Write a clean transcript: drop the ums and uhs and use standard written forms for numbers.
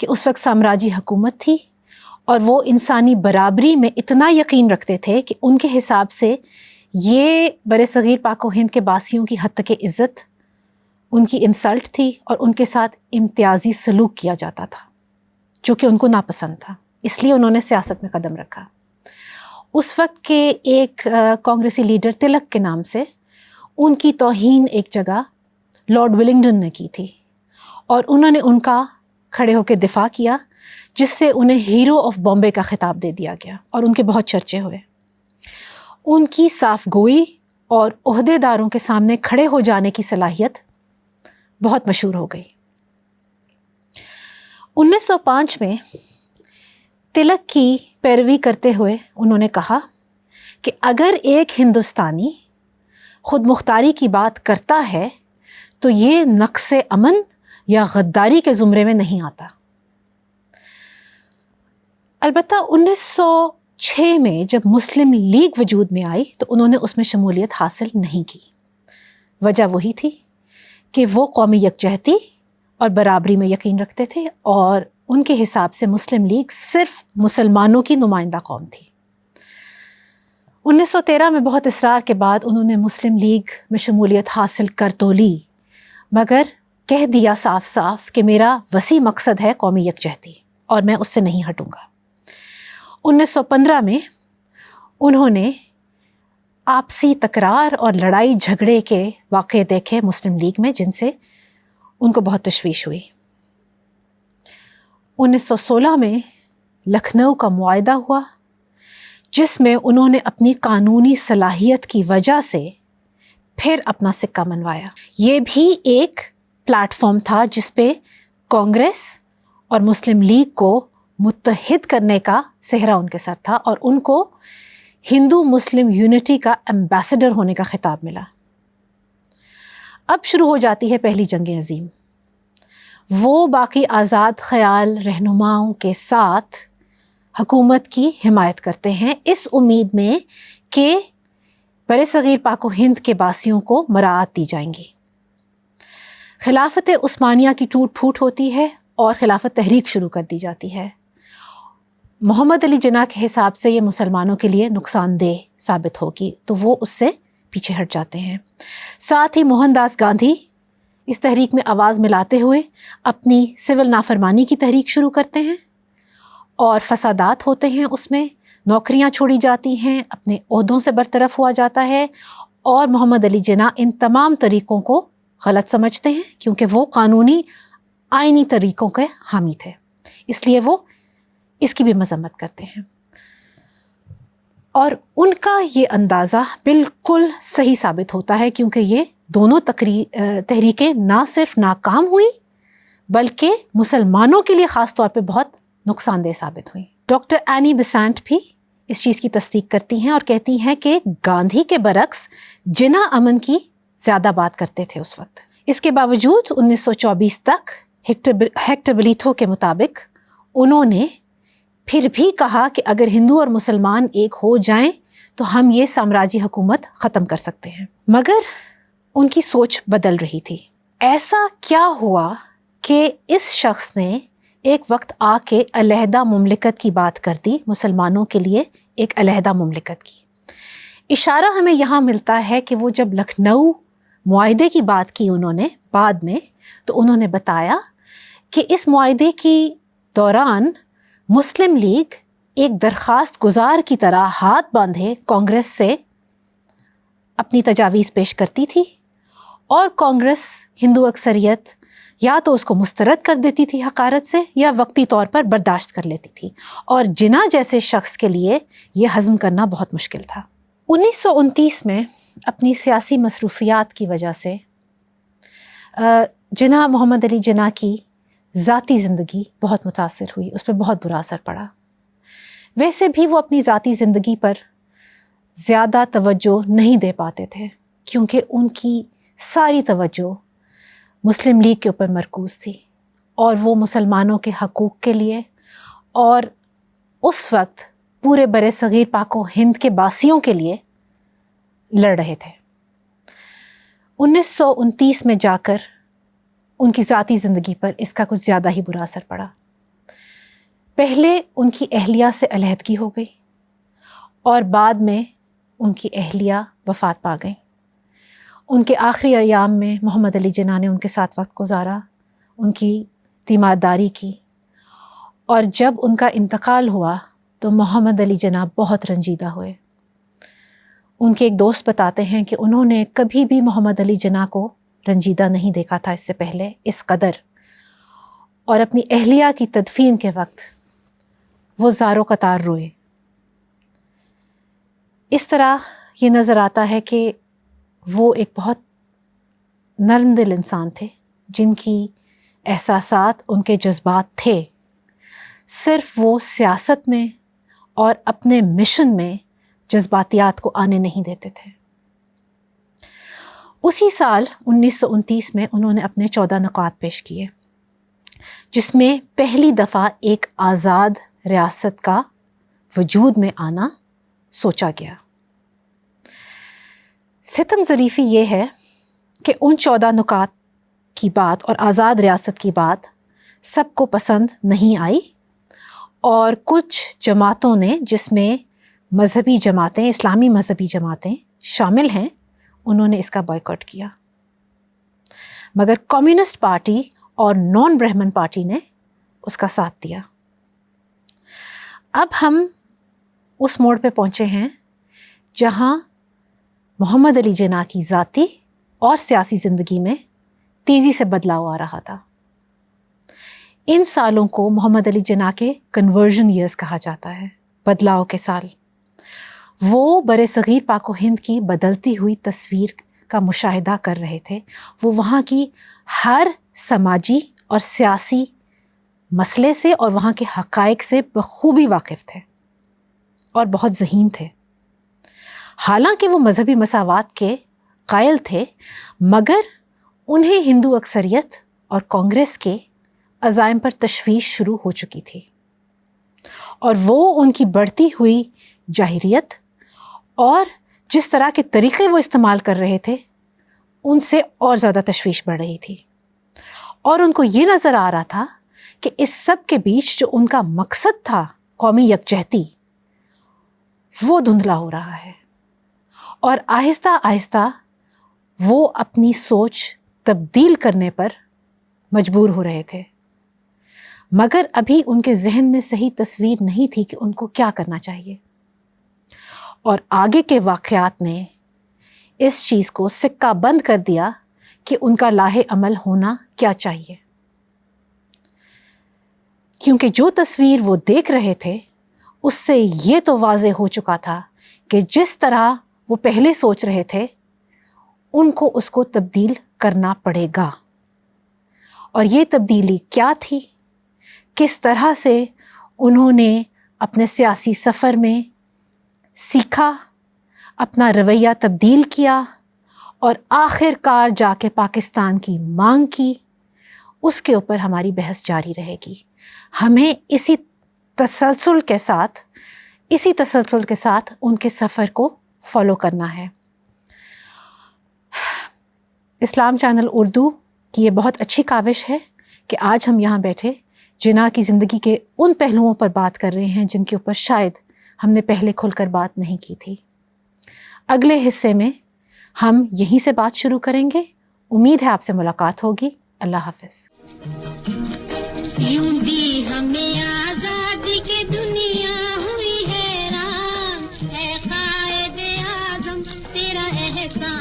کہ اس وقت سامراجی حکومت تھی اور وہ انسانی برابری میں اتنا یقین رکھتے تھے کہ ان کے حساب سے یہ برصغیر پاک و ہند کے باسیوں کی حد تک عزت ان کی انسلٹ تھی اور ان کے ساتھ امتیازی سلوک کیا جاتا تھا جو کہ ان کو ناپسند تھا، اس لیے انہوں نے سیاست میں قدم رکھا۔ اس وقت کے ایک کانگریسی لیڈر تلک کے نام سے ان کی توہین ایک جگہ لارڈ ولنگڈن نے کی تھی اور انہوں نے ان کا کھڑے ہو کے دفاع کیا، جس سے انہیں ہیرو آف بامبے کا خطاب دے دیا گیا اور ان کے بہت چرچے ہوئے۔ ان کی صاف گوئی اور عہدے داروں کے سامنے کھڑے ہو جانے کی صلاحیت بہت مشہور ہو گئی۔ 1905 میں تلک کی پیروی کرتے ہوئے انہوں نے کہا کہ اگر ایک ہندوستانی خود مختاری کی بات کرتا ہے تو یہ نقص امن یا غداری کے زمرے میں نہیں آتا۔ البتہ 1906 میں جب مسلم لیگ وجود میں آئی تو انہوں نے اس میں شمولیت حاصل نہیں کی۔ وجہ وہی تھی کہ وہ قومی یکجہتی اور برابری میں یقین رکھتے تھے اور ان کے حساب سے مسلم لیگ صرف مسلمانوں کی نمائندہ قوم تھی۔ 1913 میں بہت اصرار کے بعد انہوں نے مسلم لیگ میں شمولیت حاصل کر تو لی، مگر کہہ دیا صاف صاف کہ میرا وسیع مقصد ہے قومی یکجہتی اور میں اس سے نہیں ہٹوں گا۔ 1915 میں انہوں نے آپسی تکرار اور لڑائی جھگڑے کے واقعے دیکھے مسلم لیگ میں، جن سے ان کو بہت تشویش ہوئی۔ 1916 میں لکھنؤ کا معاہدہ ہوا، جس میں انہوں نے اپنی قانونی صلاحیت کی وجہ سے پھر اپنا سکہ منوایا۔ یہ بھی ایک پلیٹ فارم تھا جس پہ کانگریس اور مسلم لیگ کو متحد کرنے کا سہرا ان کے سر تھا اور ان کو ہندو مسلم یونٹی کا ایمبیسڈر ہونے کا خطاب ملا۔ اب شروع ہو جاتی ہے پہلی جنگ عظیم۔ وہ باقی آزاد خیال رہنماؤں کے ساتھ حکومت کی حمایت کرتے ہیں اس امید میں کہ برصغیر پاک و ہند کے باسیوں کو مراعات دی جائیں گی۔ خلافت عثمانیہ کی ٹوٹ پھوٹ ہوتی ہے اور خلافت تحریک شروع کر دی جاتی ہے۔ محمد علی جناح کے حساب سے یہ مسلمانوں کے لیے نقصان دہ ثابت ہوگی تو وہ اس سے پیچھے ہٹ جاتے ہیں۔ ساتھ ہی موہن داس گاندھی اس تحریک میں آواز ملاتے ہوئے اپنی سول نافرمانی کی تحریک شروع کرتے ہیں اور فسادات ہوتے ہیں، اس میں نوکریاں چھوڑی جاتی ہیں، اپنے عہدوں سے برطرف ہوا جاتا ہے اور محمد علی جناح ان تمام طریقوں کو غلط سمجھتے ہیں کیونکہ وہ قانونی آئینی طریقوں کے حامی تھے، اس لیے وہ اس کی بھی مذمت کرتے ہیں۔ اور ان کا یہ اندازہ بالکل صحیح ثابت ہوتا ہے کیونکہ یہ دونوں تحریکیں نہ صرف ناکام ہوئیں بلکہ مسلمانوں کے لیے خاص طور پہ بہت نقصان دہ ثابت ہوئیں۔ ڈاکٹر اینی بیسنٹ بھی اس چیز کی تصدیق کرتی ہیں اور کہتی ہیں کہ گاندھی کے برعکس جناح امن کی زیادہ بات کرتے تھے اس وقت۔ اس کے باوجود 1924 تک ہیکٹر بلیتھو کے مطابق انہوں نے پھر بھی کہا کہ اگر ہندو اور مسلمان ایک ہو جائیں تو ہم یہ سامراجی حکومت ختم کر سکتے ہیں، مگر ان کی سوچ بدل رہی تھی۔ ایسا کیا ہوا کہ اس شخص نے ایک وقت آ کے علیحدہ مملکت کی بات کر دی، مسلمانوں کے لیے ایک علیحدہ مملکت کی؟ اشارہ ہمیں یہاں ملتا ہے کہ وہ جب لکھنؤ معاہدے کی بات کی انہوں نے بعد میں، تو انہوں نے بتایا کہ اس معاہدے کی دوران مسلم لیگ ایک درخواست گزار کی طرح ہاتھ باندھے کانگریس سے اپنی تجاویز پیش کرتی تھی اور کانگریس ہندو اکثریت یا تو اس کو مسترد کر دیتی تھی حقارت سے یا وقتی طور پر برداشت کر لیتی تھی، اور جناح جیسے شخص کے لیے یہ ہضم کرنا بہت مشکل تھا۔ 1929 میں اپنی سیاسی مصروفیات کی وجہ سے جناح محمد علی جناح کی ذاتی زندگی بہت متاثر ہوئی، اس پہ بہت برا اثر پڑا۔ ویسے بھی وہ اپنی ذاتی زندگی پر زیادہ توجہ نہیں دے پاتے تھے کیونکہ ان کی ساری توجہ مسلم لیگ کے اوپر مرکوز تھی اور وہ مسلمانوں کے حقوق کے لیے اور اس وقت پورے برصغیر پاک و ہند کے باسیوں کے لیے لڑ رہے تھے۔ 1929 میں جا کر ان کی ذاتی زندگی پر اس کا کچھ زیادہ ہی برا اثر پڑا۔ پہلے ان کی اہلیہ سے علیحدگی ہو گئی اور بعد میں ان کی اہلیہ وفات پا گئیں. ان کے آخری ایام میں محمد علی جناح نے ان کے ساتھ وقت گزارا، ان کی تیمارداری کی، اور جب ان کا انتقال ہوا تو محمد علی جناح بہت رنجیدہ ہوئے. ان کے ایک دوست بتاتے ہیں کہ انہوں نے کبھی بھی محمد علی جناح کو رنجیدہ نہیں دیکھا تھا اس سے پہلے اس قدر، اور اپنی اہلیہ کی تدفین کے وقت وہ زار و قطار روئے. اس طرح یہ نظر آتا ہے کہ وہ ایک بہت نرم دل انسان تھے، جن کی احساسات، ان کے جذبات تھے، صرف وہ سیاست میں اور اپنے مشن میں جذباتیات کو آنے نہیں دیتے تھے. اسی سال 1929 میں انہوں نے اپنے 14 نکات پیش کیے، جس میں پہلی دفعہ ایک آزاد ریاست کا وجود میں آنا سوچا گیا. ستم ظریفی یہ ہے کہ ان 14 نکات کی بات اور آزاد ریاست کی بات سب کو پسند نہیں آئی، اور کچھ جماعتوں نے، جس میں مذہبی جماعتیں، اسلامی مذہبی جماعتیں شامل ہیں، انہوں نے اس کا بائیکاٹ کیا. مگر کمیونسٹ پارٹی اور نان برہمن پارٹی نے اس کا ساتھ دیا. اب ہم اس موڑ پہ پہنچے ہیں جہاں محمد علی جناح کی ذاتی اور سیاسی زندگی میں تیزی سے بدلاؤ آ رہا تھا. ان سالوں کو محمد علی جناح کے کنورژن ایئرز کہا جاتا ہے، بدلاؤ کے سال. وہ برِ صغیر پاک و ہند کی بدلتی ہوئی تصویر کا مشاہدہ کر رہے تھے. وہ وہاں کی ہر سماجی اور سیاسی مسئلے سے اور وہاں کے حقائق سے بخوبی واقف تھے اور بہت ذہین تھے. حالانکہ وہ مذہبی مساوات کے قائل تھے، مگر انہیں ہندو اکثریت اور کانگریس کے عزائم پر تشویش شروع ہو چکی تھی، اور وہ ان کی بڑھتی ہوئی جاہریت اور جس طرح کے طریقے وہ استعمال کر رہے تھے ان سے اور زیادہ تشویش بڑھ رہی تھی. اور ان کو یہ نظر آ رہا تھا کہ اس سب کے بیچ جو ان کا مقصد تھا، قومی یکجہتی، وہ دھندلا ہو رہا ہے، اور آہستہ آہستہ وہ اپنی سوچ تبدیل کرنے پر مجبور ہو رہے تھے. مگر ابھی ان کے ذہن میں صحیح تصویر نہیں تھی کہ ان کو کیا کرنا چاہیے، اور آگے کے واقعات نے اس چیز کو سکہ بند کر دیا کہ ان کا لاہ عمل ہونا کیا چاہیے. کیونکہ جو تصویر وہ دیکھ رہے تھے اس سے یہ تو واضح ہو چکا تھا کہ جس طرح وہ پہلے سوچ رہے تھے ان کو اس کو تبدیل کرنا پڑے گا. اور یہ تبدیلی کیا تھی، کس طرح سے انہوں نے اپنے سیاسی سفر میں سیکھا، اپنا رویہ تبدیل کیا، اور آخر کار جا کے پاکستان کی مانگ کی، اس کے اوپر ہماری بحث جاری رہے گی. ہمیں اسی تسلسل کے ساتھ ان کے سفر کو فالو کرنا ہے. اسلام چینل اردو کی یہ بہت اچھی کاوش ہے کہ آج ہم یہاں بیٹھے جناح کی زندگی کے ان پہلوؤں پر بات کر رہے ہیں جن کے اوپر شاید ہم نے پہلے کھل کر بات نہیں کی تھی. اگلے حصے میں ہم یہیں سے بات شروع کریں گے. امید ہے آپ سے ملاقات ہوگی. اللہ حافظ. یوں بھی ہمیں آزادی کی دنیا ہوئی حیران، اے قائد اعظم تیرا احسان.